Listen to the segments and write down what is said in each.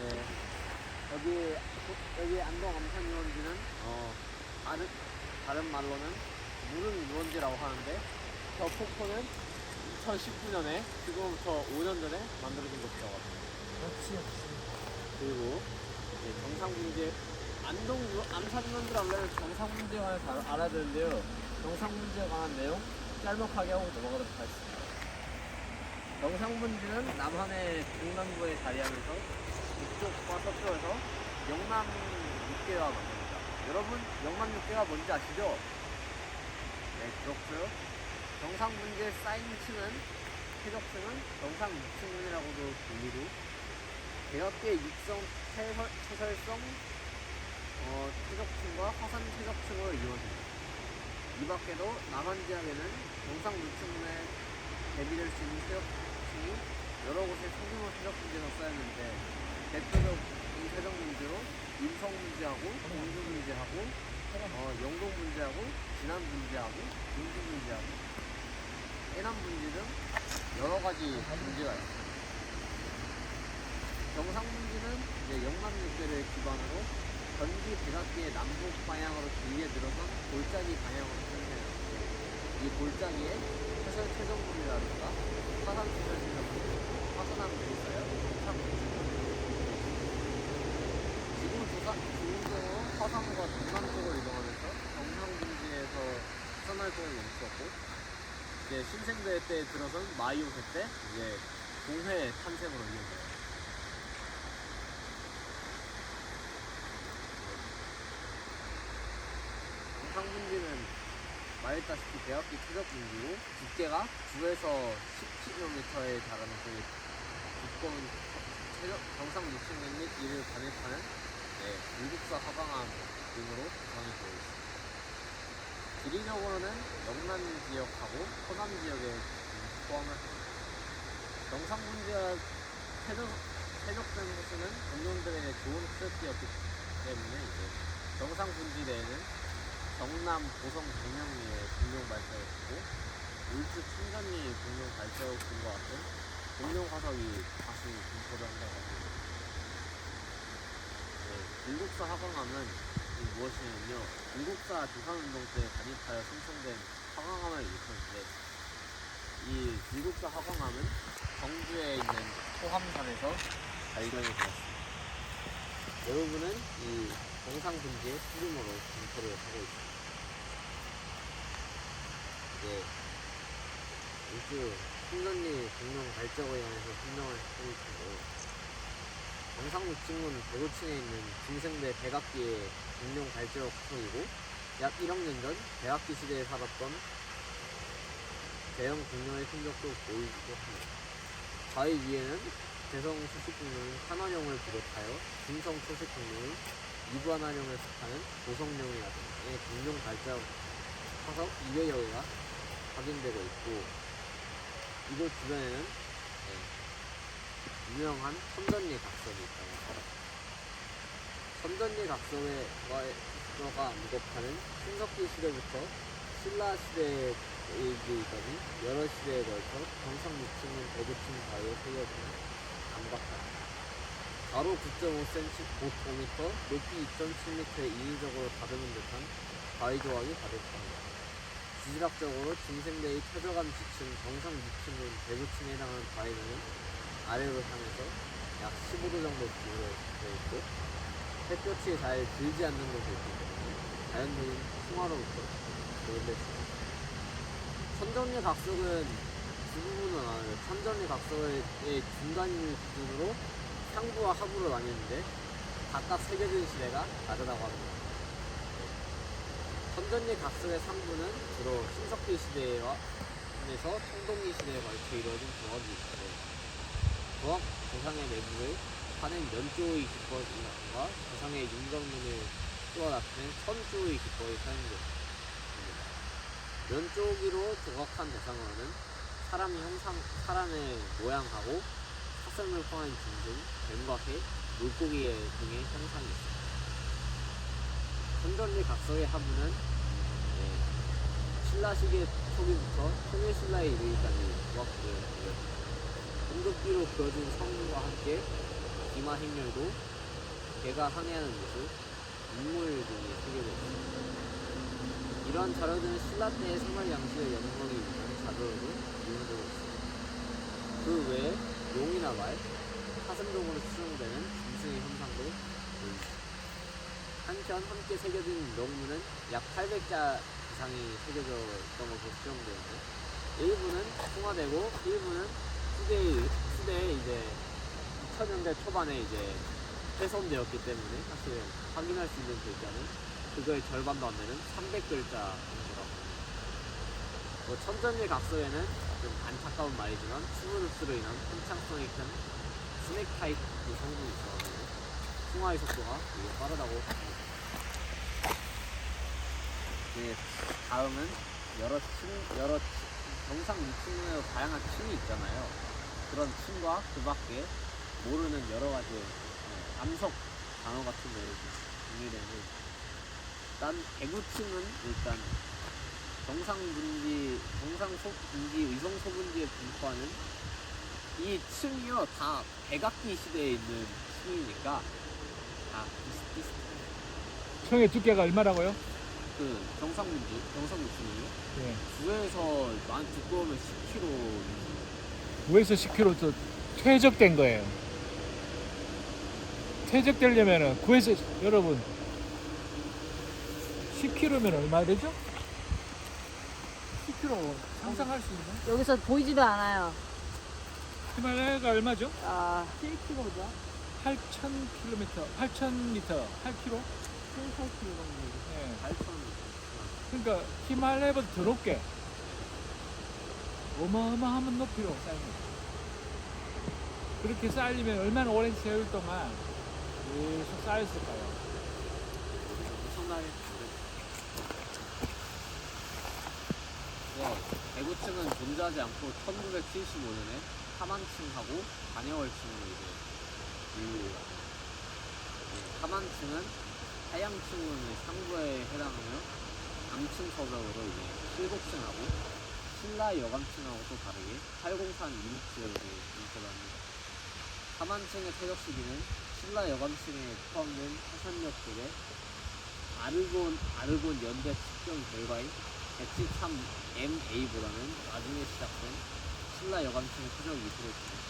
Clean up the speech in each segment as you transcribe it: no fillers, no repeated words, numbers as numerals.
네. 여기 안동 암산 유원지는 다른 말로는 무릉 유원지라고 하는데 저 폭포는 2019년에 지금부터 5년 전에 만들어진 곳이라고 합니다. 역시. 그리고 이제 정상분재 안동 암산 유원지를 알려면 정상분재에 관해서 알아야 되는데요. 정상분재에 관한 내용 짤막하게 하고 넘어가도록 하겠습니다. 정상분지는 남한의 중남부에 자리하면서 북쪽과 서쪽에서 영남 육계가 만듭니다. 여러분, 영남 육계가 뭔지 아시죠? 네, 그렇고요. 정상분지의 사인층은, 최적층은 정상 6층문이라고도 불리고 대각계의 육성 최설성 최적층과 화산 최적층으로 이루어집니다. 이 밖에도 남한 지역에는 정상 6층문에 대비될 수 있는 최적층이 여러 곳에 소규모 최적분지가 쌓였는데 대표적인 최적분지로 인성분지하고 공주분지하고 영동분지하고 진안분지하고 윤주분지하고 해남분지 등 여러 가지 분지가 있습니다. 정상분지는 이제 영남육계를 기반으로 전기 대각기의 남북 방향으로 길게 늘어선 골짜기 방향으로 형성되는데 이 골짜기에 해설 최정문이라든가 화산 최설 최정문, 화산암들이 있어요. 지금도 화산호가 동남쪽으로 이동하면서 정상분지에서 화산활동을 멈췄고 이제 신생대 때 들어선 마이오세 때 이제 동해 탄생으로 이어져요. 정상분지는 말했다시피 대각기 최적분지고 두께가 9에서 10km에 달하는 그 두꺼운 정상 60m 및 이를 반입하는 물국사 화강암 등으로 구성이 되어 있습니다. 지리적으로는 영남 지역하고 호남 지역에 포함을 합니다. 정상분지와 최적된 곳은 공룡들의 좋은 트랙이었기 때문에 이제 정상분지 내에는 경남 보성 백령리에 공룡 발자국이고 울주 충전리 공룡 발자국과 같은 공룡 화석이 다수 분포를 한다고 합니다. 불국사 화강암은 무엇이냐면요, 불국사 조산운동 때 반입하여 생성된 화강암을 일컫는데 이 불국사 화강암은 경주에 있는 호암산에서 발견이 되었습니다. 여러분은 이 정상분지의 수중으로 분포를 하고 있습니다. 울주 충전리 공룡 발자국에 관해서 설명을 하고 있는데요. 정상 6층은 대구층에 있는 중생대 백악기의 공룡 발자국 후손이고 약 1억 년 전 백악기 시대에 살았던 대형 공룡의 흔적도 보이기도 합니다. 바위 위에는 대성 초식공룡인 한원룡을 비롯하여 중성 초식공룡인 이부한원룡을 속하는 보성룡이라든지 공룡 발자국 화석 200여 개가 확인되고 있고 이곳 주변에는 유명한 선전리 각석이 있다고 합니다. 선전리 각석가 무겁하는 신석기 시대부터 신라 시대에 이르기까지 여러 시대에 걸쳐 정상 6층은 대구층 바위에 세워지는 암각합니다. 가로 9.5cm, 5m, 높이 2.7m의 인위적으로 다듬은 듯한 바위 조각이 가득합니다. 지질학적으로 중생대의 최저감 지층 정상 6층은 대구층에 해당하는 바위는 아래로 향해서 약 15도 정도 기울어져 있고 햇볕이 잘 들지 않는 곳에 있기 때문에 자연적인 풍화로부터 보존됐습니다. 천전리 각석은 두 부분으로 나눠요. 천전리 각석의 중간을 기준으로 상부와 하부로 나뉘는데 각각 새겨진 시대가 다르다고 합니다. 천전리 각석의 상부는 주로 신석기 시대에서 청동기 시대에 걸쳐 이루어진 조각이 있고 조각 조상의 내부를 파는 연조의 기법이라든가 조상의 윤곽면을 뚫어 나타낸 천조의 기법이 사용됩니다. 면조기로 조각한 대상으로는 사람의 모양하고 사슴을 포함한 짐승, 뱀과 개, 물고기 등의 형상이 있습니다. 천전리 각석의 하부는 신라 시기 초기부터 통일신라에 이르기까지 조각되었고요. 금급기로 그려진 성과 함께 기마 행렬도 개가 항해하는 모습, 인물 등이 소개되어 있습니다. 이러한 자료들은 신라 때의 생활 양식의 영광이 있는 자료로도 이용되고 있습니다. 그 외에 용이나 말, 사슴독으로 추정되는 짐승의 형상도 보입니다. 한편 함께 새겨진 명문은 약 800자 이상이 새겨져 있던 것으로 추정되는데 일부는 통화되고 일부는 후대에 이제 2000년대 초반에 이제 훼손되었기 때문에 사실 확인할 수 있는 글자는 그거의 절반도 안 되는 300글자 정도라고 합니다. 뭐 천전일 각서에는 좀 안타까운 말이지만 수분흡수로 인한 편창성이 큰 스낵 타입 성분이 있어가지고 통화의 속도가 되게 빠르다고 합니다. 네, 다음은 여러 정상 유충문에도 다양한 층이 있잖아요. 그런 층과 그 밖에 모르는 여러 가지 암석 단어 같은 거를 정리되는 일단 대구층은 일단 정상분지, 의성소분지에 분포하는 이 층이요 다 백악기 시대에 있는 층이니까 다 비슷비슷해요. 청의 두께가 얼마라고요? 그 정상유층이요? 예. 9에서 많이 두꺼우면 10kg 9에서 10kg 또 퇴적된 거예요. 퇴적되려면은 9에서 여러분 10kg면 얼마 되죠? 10kg 상상할 수 있나? 여기서 보이지도 않아요. 히말라야가 얼마죠? 아, 7kg죠? 8,000km, 8,000m, 8kg? 7-8kg 정도. 예. 8,000 그러니까 히말라야보다 더 높게 어마어마한 높이로 쌓입니다. 그렇게 쌓이면 얼마나 오랜 세월 동안 계속 쌓였을까요? 엄청나게 대구층은 존재하지 않고 1975년에 하만층하고 반야월층으로 이제 분류해요. 하만층은 하양층의 상부에 해당하며 강층 서적으로 이제 실곡층하고 신라 여감층하고 또 다르게 803 이륙지역으로 분포합니다. 하만층의 퇴적 시기는 신라 여감층에 포함된 화산력들의 아르곤 연대 측정 결과인 113MA보다는 나중에 시작된 신라 여감층의 퇴적이 이루어집니다.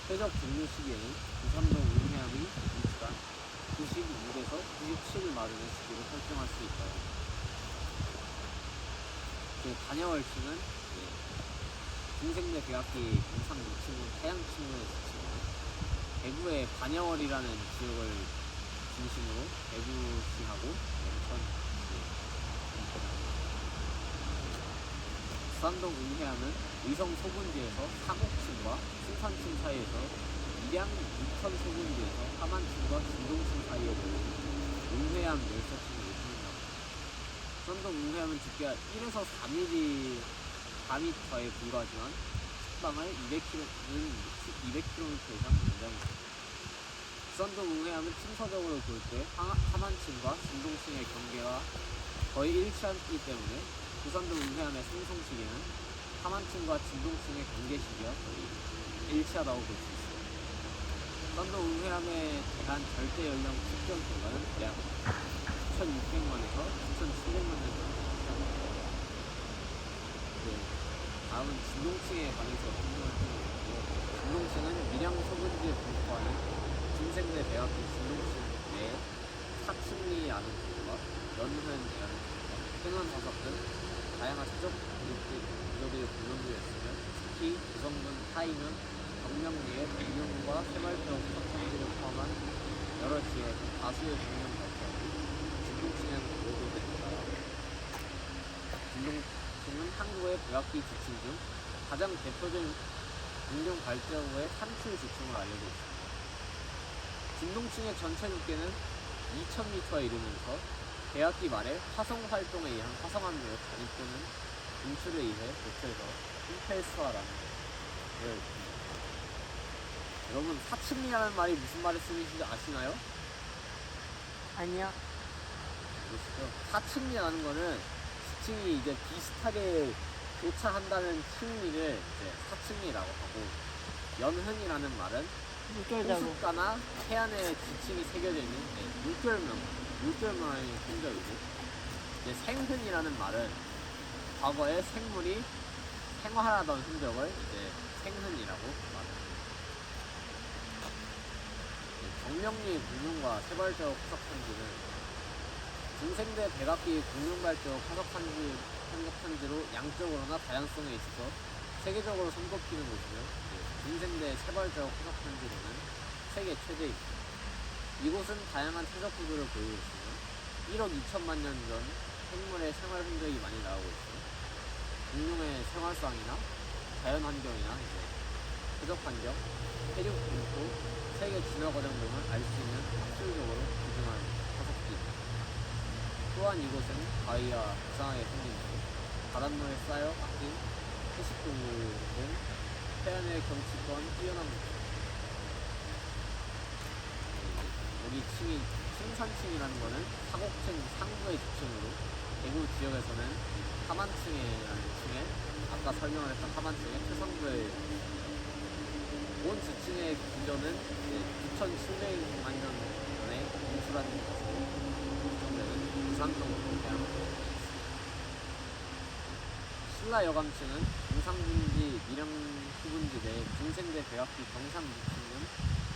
퇴적 종료 시기에는 부산동 웅해암이 위치가 96에서 97을 마르는 시기로 설정할 수 있다고. 반야월층은 중생대 대학기 경상 6층은 하양층으로 지치고 대구의 반야월이라는 지역을 중심으로 대구시하고 영천시에 분포합니다. 부산동 웅해암은 의성 소분지에서 사곡층과 승산층 사이에서 밀양 유천 소분지에서 하만층과 진동층 사이에 보이는 웅해암 열차층을 의미합니다. 부산동 웅해암은 두께가 1에서 4m에 불과하지만 식방을 200km 이상 연장합니다. 부산동 웅해암은 층서적으로 볼 때 하만층과 진동층의 경계가 거의 일치하기 때문에 부산동 웅해암의 생성 시기는 하만층과 진동층의 경계 시기와 거의 일치하다고 볼 수 있습니다. 부산동 웅해암에 대한 절대 연령 측정 결과는 약 9,600만에서 9,700만 년 정도. 다음은 진동층에 관해서 설명을 드리겠고요. 진동층은 밀양 소분지에 분포하는 중생대 대학교 진동층 내에 사층리라는 곳과 연흔이라는 곳과 행원사석 등 다양한 사적 구조들이 분명되어 있으며 특히 구성분 하이는 정명리의 백령과 새말평 석천지를 포함한 여러 지역 다수의 정령 발전이 진동층에는 모두 됩니다. 진동층은 한국의 백악기 지층 중 가장 대표적인 공룡 발자국의 산출 지층으로 알려져 있습니다. 진동층의 전체 두께는 2000m에 이르면서 개학기 말에 화성 활동에 의한 화성암로 단위 또는 분출에 의해 도처에서 흰펠스화라는 되어 있습니다. 여러분 사층리라는 말이 무슨 말을 쓰는지 아시나요? 아니요. 모르시죠? 사층리라는 거는 지층이 이제 비슷하게 교차한다는 층리를 이제 사층리라고 하고 연흔이라는 말은 물결자고. 호숫가나 해안에 지층이 새겨져 있는 물결문화의 흔적이고, 이제 생흔이라는 말은 과거에 생물이 생활하던 흔적을 이제 생흔이라고 말합니다. 정명리 공룡과 세발적 화석판지는 중생대 백악기 공룡발적 화석판지로 양적으로나 다양성에 있어서 세계적으로 손꼽히는 곳이며, 중생대 세발적 화석판지로는 세계 최대입니다. 이곳은 다양한 퇴적구들을 보이고 있으며 1억 2천만 년 전 생물의 생활 흔적이 많이 나오고 있으며, 공룡의 생활상이나 자연환경이나 퇴적 환경, 해륙 분포, 세계 진화 과정 등을 알 수 있는 학술적으로 기증한 화석지입니다. 또한 이곳은 바위와 부상하게 생긴 곳, 바닷물에 쌓여 바뀐 해식동물 등 해안의 경치 또한 뛰어난 곳입니다. 여기 층이 층산층이라는 거는 사곡층 상부의 지층으로, 대구 지역에서는 하만층이라는 층에, 아까 설명을 했던 하만층의 최상부의 온 지층의 기전은 9,700만 년 전에 공출한 것으로 추정되는 부산성으로 대항합니다. 신라 여감층은 동상분지, 밀양수분지 내 중생대 백악기 경상 6층은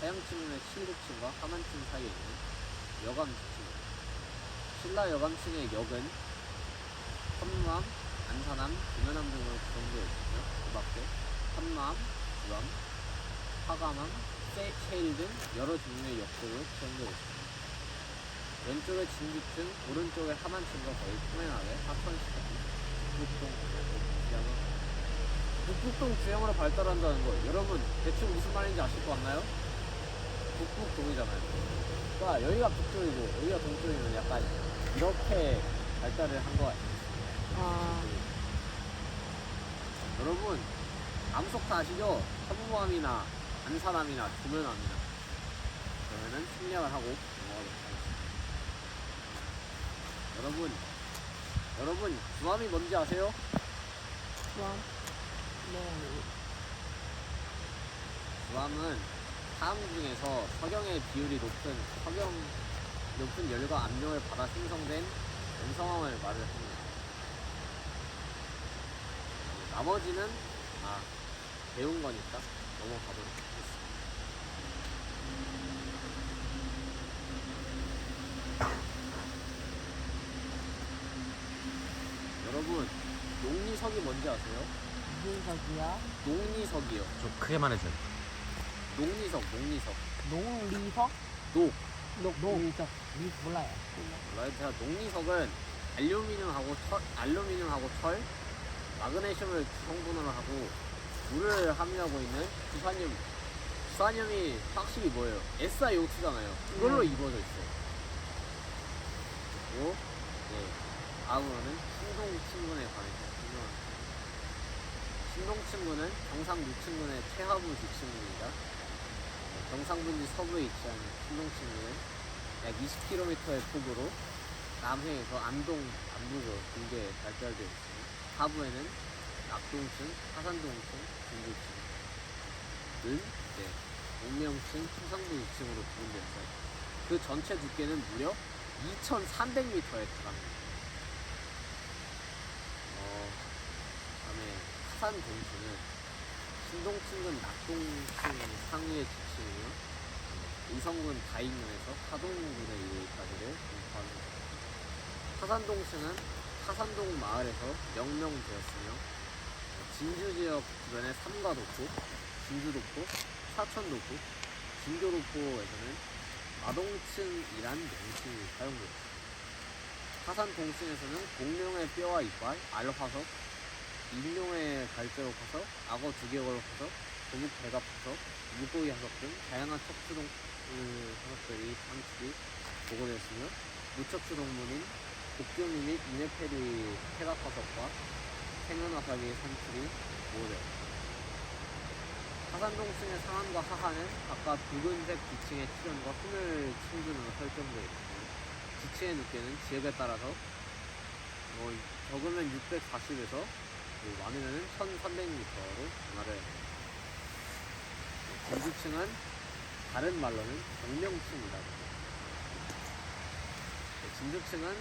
하양층의 실곡층과 하만층 사이에 있는 여감지층입니다. 신라 여감층의 역은 선남, 안산암, 김연암 등으로 구성되어 있으며, 그 밖에 선남, 주암, 화감암, 세일 등 여러 종류의 역들로 구성되어 있습니다. 왼쪽의 진주층, 오른쪽의 하만층과 거의 평행하게 하천시까지 북북동 주형으로 발달한다는 거, 여러분 대충 무슨 말인지 아실 것 같나요? 북북동이잖아요. 그러니까 여기가 북쪽이고 여기가 동쪽이면 약간 이렇게 발달을 한 거 같아요. 여러분 암석 다 아시죠? 서부암이나 안산암이나 김연암이나. 그러면은 생략을 하고 넘어가도록 하겠습니다. 여러분 주암이 뭔지 아세요? 주암? 네. 주암은 사암 중에서 석영의 비율이 높은 열과 압력을 받아 생성된 연성암을 말을 합니다. 나머지는 배운 거니까 넘어가도록 하겠습니다. 여러분 농리석이 뭔지 아세요? 무슨 석이야? 농리석이요. 좀 크게 말해줘요. 농리석. 농리석? 녹. 농리석. 몰라요. 몰라요? 제가 농리석은 알루미늄하고 철, 마그네슘을 성분으로 하고 물을 함유하고 있는 주산염이 확실히 뭐예요? SiO2잖아요. 그걸로 이루어져 있어요. 그리고 다음으로는 신동층군에 관해서 설명합니다. 신동층군은 경상 유층군의 최하부 지층입니다. 경상분지 서부에 위치한 신동층군은 약 20km의 폭으로 남해에서 안동, 남북으로 길게 발달되어 있습니다. 하부에는 낙동층, 하산동층, 중구층은 옥명층, 초상부 2층으로 구분되어서 그 전체 두께는 무려 2,300m에 달합니다. 다음에 하산동층은 신동층은 낙동층 상위의 지층이며, 의성군 다인면에서 하동군의 이까지를 분포합니다. 하산동층은 하산동 마을에서 명명되었으며, 진주 지역 주변의 삼가도포, 진주도포, 사천도포, 진교도포에서는 마동층이란 명칭이 사용되었습니다. 하산동층에서는 공룡의 뼈와 이빨, 알화석, 인룡의 갈대로 화석, 악어 두개골 화석, 도묵 배갑 화석, 물고기 화석 등 다양한 척추동 화석들이 상출이 보고되었으며, 무척추 동물인 복경이 및 이네페리 태각 화석과 생연화석의 산출이 보고되었습니다. 하산동층의 상한과 하하는 각각 붉은색 지층의 출현과 하늘 층준으로 설정되어 있으며, 지층의 두께는 지역에 따라서 적으면 640에서 많으면 1300m로 변화를 합니다. 진주층은 다른 말로는 정명층이다. 진주층은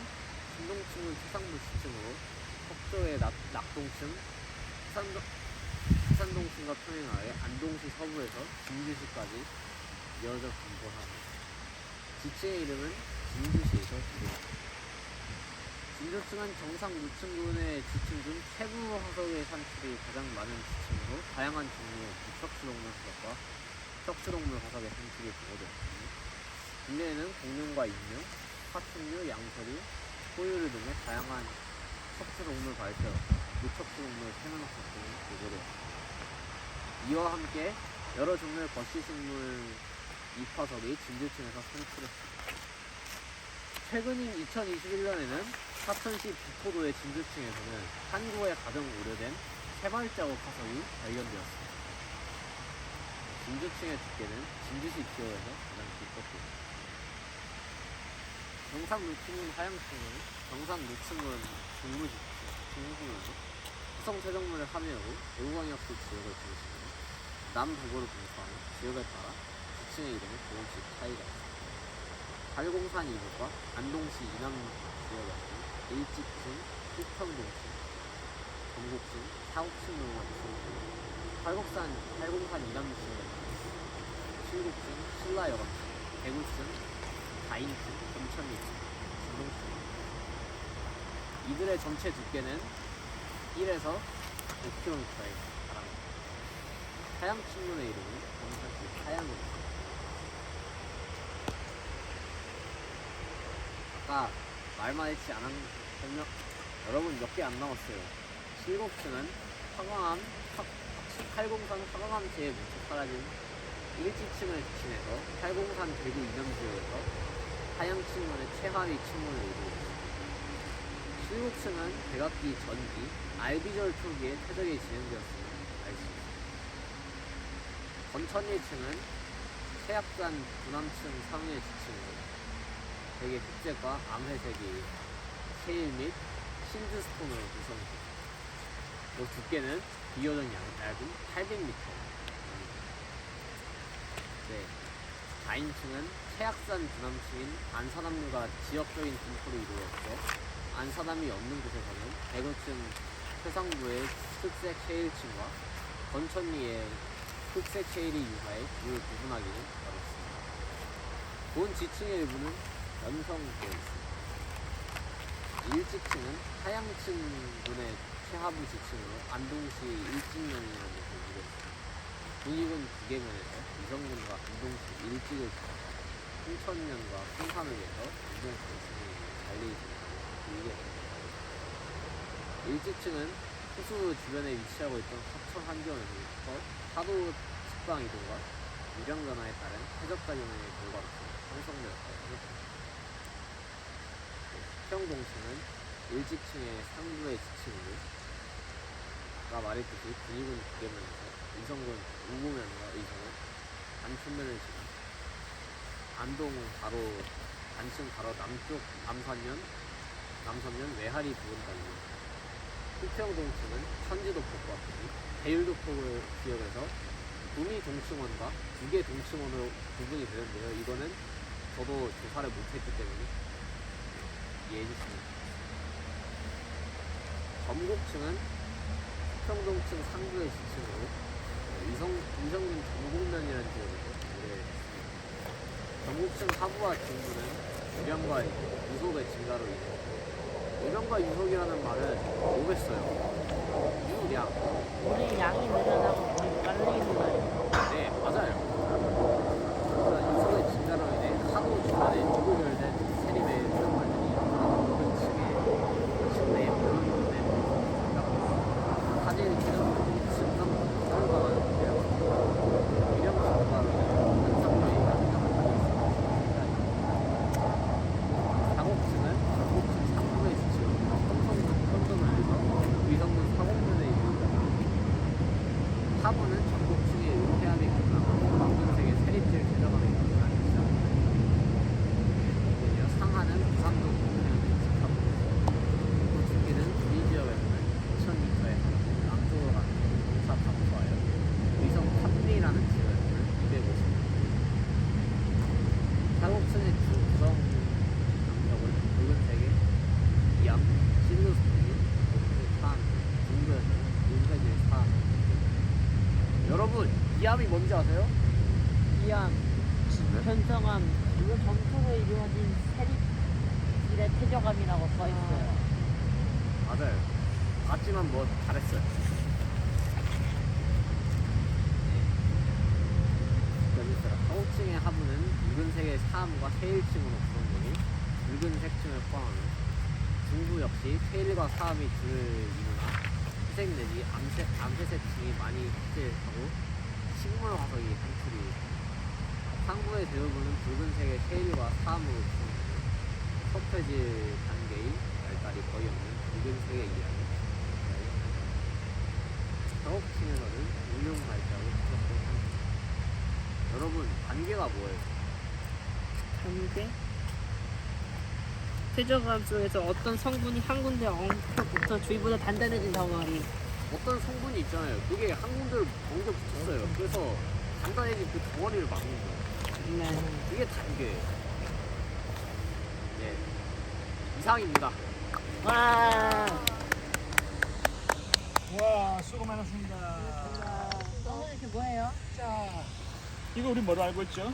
신동층은 최상부 지층으로 석조의 낙동층, 해산동층과 평행하여 안동시 서부에서 진주시까지 이어져 분포합니다. 지층의 이름은 진주시에서 유래합니다. 진주층은 정상 무층군의 지층 중 최부 화석의 산출이 가장 많은 지층으로 다양한 종류의 무척추동물 화석과 척추동물 화석의 산출이 보고되었습니다. 국내에는 공룡과 인류, 파충류, 양서류, 포유류 등의 다양한 척추동물 발표, 무척추동물 세면화석 등이 보고되었습니다. 이와 함께 여러 종류의 거시식물 잎화석이 진주층에서 산출했습니다. 최근인 2021년에는 사천시 북포도의 진주층에서는 한국에 가장 오래된 세발자국 화석이 발견되었습니다. 진주층의 두께는 진주시 지역에서 가장 깊었습니다. 정상 노층은 하양층은 정상 노층은 중부지층이고 후성 최정물을 함유하고 대구광역시 지역을 중심으로 남북으로 분포하는 지역에 따라 지층의 이름이 조금씩 차이가 있습니다. 달공산 이북과 안동시 이남 지역에서는 일지층, 수평동층, 전곡층, 사곡층 등과 있습니다. 달공산 이남 지역에서는 칠곡층, 신라여관층, 대구층, 다인층, 점천리층, 진동층. 이들의 전체 두께는 1에서 5km에 달합니다. 하양층문의 이름은 정상시 하양으로 있습니다. 아까 말만 했지 않은 설명, 여러분 몇 개 안 남았어요. 칠곡층은 팔공산 화강암지에 묻혀 사라진 일지층을 지칭해서 팔공산 대구 이남지역에서 하양층문의 최하위 층문을 이루고 있습니다. 칠곡층은 백악기 전기, 알비절 초기에 퇴적이 진행되었음을 알 수 있습니다. 건천리층은 최약산 부남층 상위의 지층으로 대개 흑색과 암회색이 셰일 및 신드스톤으로 구성됩니다. 그 두께는 비교적 얇은 800m. 네. 다인층은 최약산 분암층인 안산암류가 지역적인 분포로 이루어졌고 안산암이 없는 곳에서는 대구층 최상부의 흑색 셰일층과 건천리의 흑색 셰일이 유사해 이를 구분하기는 어렵습니다. 본 지층의 일부는 연성되어 있습니다. 일지층은 하양층군의 최하부 지층으로 안동시 일직면이라는 곳을 이루었습니다. 군익은 구계면에서 이성군과 안동시 일직을 지나서 홍천면과 풍산을 위해서 안동시 지층이 잘리있습니다. 일지층은 호수 주변에 위치하고 있던 사천 환경에서부터 파도 측방 이동과 유량 변화에 따른 해적가 영향의 결과로서 형성되었다고 생각합니다. 수평동층은 일지층의 상부의 지층으로 아까 말했듯이 군익은 구계면에서 이성군 우구면과 의성은 안천면을 지나 안동 바로 안층 바로 남쪽 남서면 외하리 부근까지. 수평동층은 천지도폭과 대율도폭 지역에서 구미 동층원과 두개 동층원으로 구분이 되는데요. 이거는 저도 조사를 못했기 때문에 이해해 주시면 점곡층은 수평동층 상부의 지층으로 이성군 전곡면이라는 지역에서 오래됐습니다. 점곡층 하부와 중부는 유량과 유속의 증가로 인해 유량과 유속이라는 말은 뭐겠어요? 유량. 우리 양이 늘어나고 우리 빨리 늘어요. 네, 맞아요. 유속의 증가로 인해 하도 주변에 무구별된 세림의 유량물들이 높은 층내에 몰려있는데 사질 기능 증상 결과가 되어 유량 증가로 인해 한상류의 양이 있습니다. 사곡층은 전곡층 상부의 지층 평성을 해서 위성군 사곡면에 이르다 하부는 전곡층의 은폐암이 끝나고 이암이 뭔지 아세요? 이암, 편성암, 이거 점토로 이루어진 세립질의 퇴적암이라고 써 있어요. 맞아요. 봤지만 뭐 잘했어요. 여기있어라. 서호층의 하부는 붉은색의 사암과 세일층으로 구성되니 붉은 색층을 포함하며 중부 역시 세일과 사암이 줄을 이루나 회색 내지 암회색층이 많이 흡질하고 식물 화석이 방출이 상부의 대부분은 붉은색의 세일과 사암으로 구성되며 섭해질 단계의 날달이 거의 없는 붉은색의 이하이 서호층에서는 울릉 발자국 수석도 상승. 여러분 단계가 뭐예요? 단계? 퇴적암 속에서 어떤 성분이 한 군데 엉켜붙어 주위보다 단단해진 덩어리. 어떤 성분이 있잖아요. 그게 한 군데를 엉겨 붙였어요. 그래서 단단해진 그 덩어리를 막는 거예요. 네. 그게 단계예요. 네. 이상입니다. 와. 와, 수고 많았습니다. 오늘 이렇게 뭐예요? 자, 이거 우리 뭐로 알고 있죠?